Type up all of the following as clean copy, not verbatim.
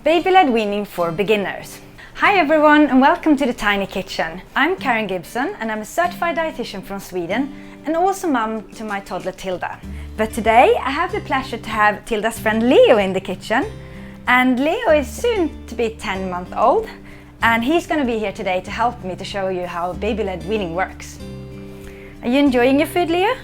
Baby-led weaning for beginners. Hi everyone and welcome to the Tiny Kitchen. I'm Karin Gibson and I'm a certified dietitian from Sweden and also mum to my toddler Tilda. But today I have the pleasure to have Tilda's friend Leo in the kitchen. And Leo is soon to be 10 months old and he's going to be here today to help me to show you how baby-led weaning works. Are you enjoying your food, Leo?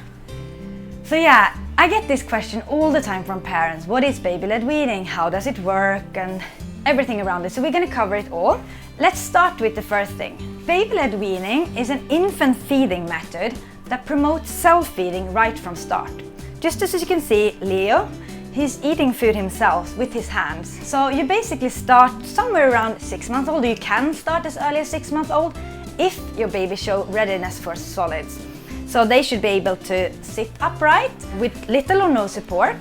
So yeah, I get this question all the time from parents. What is baby-led weaning? How does it work? And everything around it. So we're going to cover it all. Let's start with the first thing. Baby-led weaning is an infant feeding method that promotes self-feeding right from start. Just as you can see, Leo, he's eating food himself with his hands. So you basically start somewhere around 6 months old. You can start as early as 6 months old if your baby shows readiness for solids. So they should be able to sit upright with little or no support.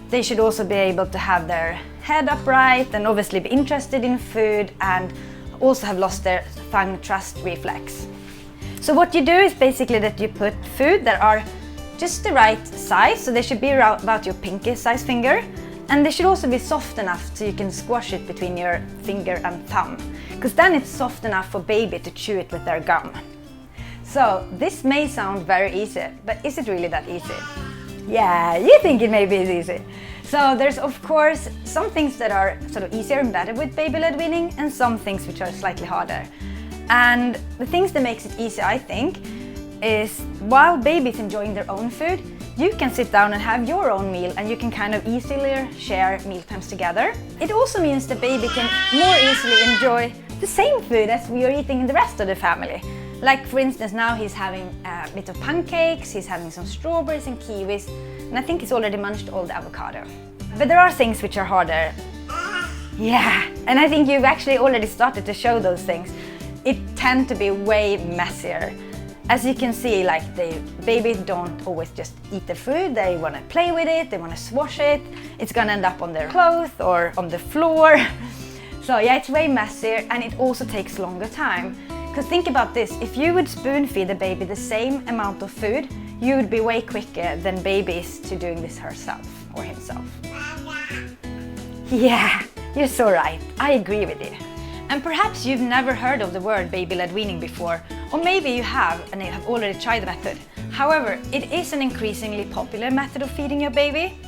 They should also be able to have their head upright and obviously be interested in food and also have lost their tongue thrust reflex. So what you do is basically that you put food that are just the right size, so they should be about your pinky size finger, and they should also be soft enough so you can squash it between your finger and thumb, because then it's soft enough for baby to chew it with their gum. So this may sound very easy, but is it really that easy? Yeah, you think it maybe is easy. So there's of course some things that are sort of easier and better with baby-led weaning and some things which are slightly harder. And the things that makes it easy, I think, is while baby's enjoying their own food, you can sit down and have your own meal and you can kind of easily share meal times together. It also means the baby can more easily enjoy the same food as we are eating in the rest of the family. Like for instance, now he's having a bit of pancakes, he's having some strawberries and kiwis, and I think he's already munched all the avocado. But there are things which are harder. Yeah, and I think you've actually already started to show those things. It tend to be way messier. As you can see, like the babies don't always just eat the food, they want to play with it, they want to swash it, it's gonna end up on their clothes or on the floor. So yeah, it's way messier and it also takes longer time. Because think about this, if you would spoon feed the baby the same amount of food, you would be way quicker than baby is to doing this herself or himself. Yeah, you're so right, I agree with you. And perhaps you've never heard of the word baby-led weaning before, or maybe you have and you have already tried the method. However, it is an increasingly popular method of feeding your baby,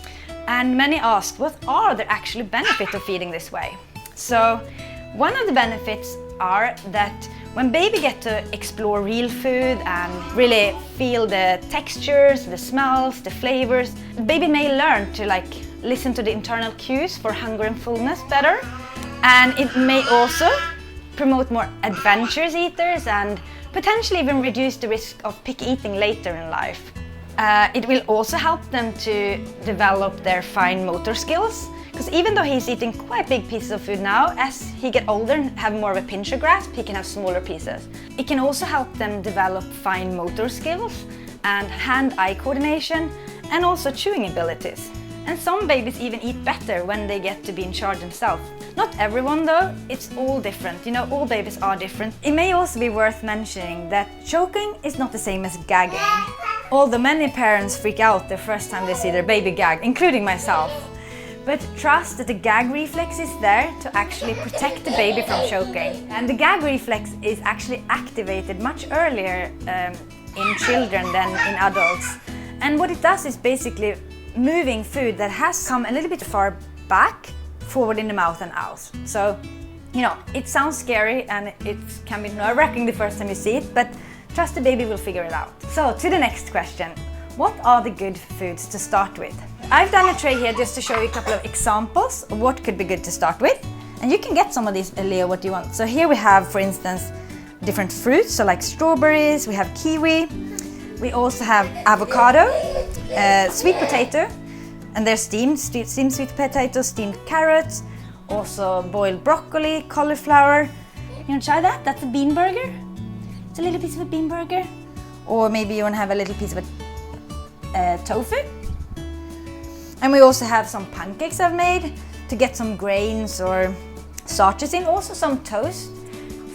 and many ask what are the actual benefits of feeding this way. So one of the benefits are that when baby get to explore real food and really feel the textures, the smells, the flavors, the baby may learn to listen to the internal cues for hunger and fullness better. And it may also promote more adventurous eaters and potentially even reduce the risk of picky eating later in life. It will also help them to develop their fine motor skills, because even though he's eating quite big pieces of food now, as he gets older and have more of a pincher grasp, he can have smaller pieces. It can also help them develop fine motor skills and hand-eye coordination and also chewing abilities. And some babies even eat better when they get to be in charge themselves. Not everyone though, it's all different. You know, all babies are different. It may also be worth mentioning that choking is not the same as gagging. Although many parents freak out the first time they see their baby gag, including myself. But trust that the gag reflex is there to actually protect the baby from choking. And the gag reflex is actually activated much earlier in children than in adults. And what it does is basically moving food that has come a little bit far back, forward in the mouth and out. So, you know, it sounds scary and it can be nerve-wracking the first time you see it, but trust the baby will figure it out. So, to the next question. What are the good foods to start with? I've done a tray here just to show you a couple of examples of what could be good to start with. And you can get some of these, Leo, what you want. So here we have, for instance, different fruits, so like strawberries, we have kiwi, we also have avocado, sweet potato, and there's steamed sweet potatoes, steamed carrots, also boiled broccoli, cauliflower. You want to try that? That's a bean burger. It's a little piece of a bean burger. Or maybe you want to have a little piece of a tofu. And we also have some pancakes I've made to get some grains or starches in, also some toast.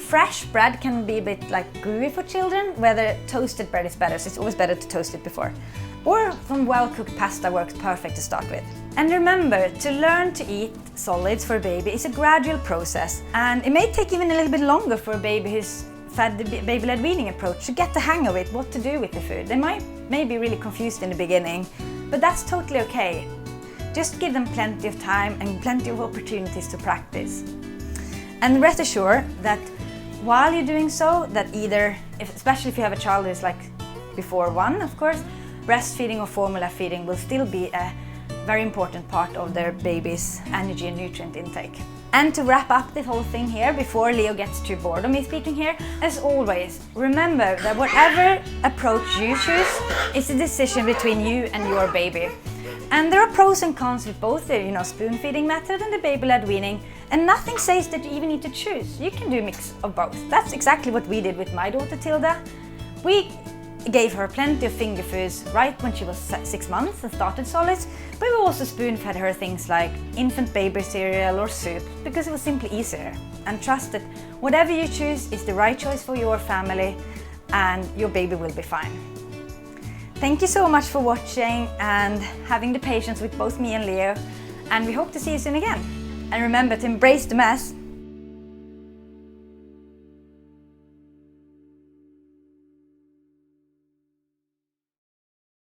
fresh bread can be a bit like gooey for children, whether toasted bread is better, so it's always better to toast it before. Or some well-cooked pasta works perfect to start with. And remember, to learn to eat solids for a baby is a gradual process, and it may take even a little bit longer for a baby who's fed the baby-led weaning approach to get the hang of it, what to do with the food. They may be really confused in the beginning, but that's totally okay. Just give them plenty of time and plenty of opportunities to practice. And rest assured that while you're doing so, that especially if you have a child who's like before 1, of course, breastfeeding or formula feeding will still be a very important part of their baby's energy and nutrient intake. And to wrap up this whole thing here, before Leo gets too bored of me speaking here, as always, remember that whatever approach you choose is a decision between you and your baby. And there are pros and cons with both the spoon feeding method and the baby-led weaning, and nothing says that you even need to choose. You can do a mix of both. That's exactly what we did with my daughter Tilda. We gave her plenty of finger foods right when she was 6 months and started solids, but we also spoon fed her things like infant baby cereal or soup because it was simply easier. And trust that whatever you choose is the right choice for your family, and your baby will be fine. Thank you so much for watching and having the patience with both me and Leo, and we hope to see you soon again. And remember to embrace the mess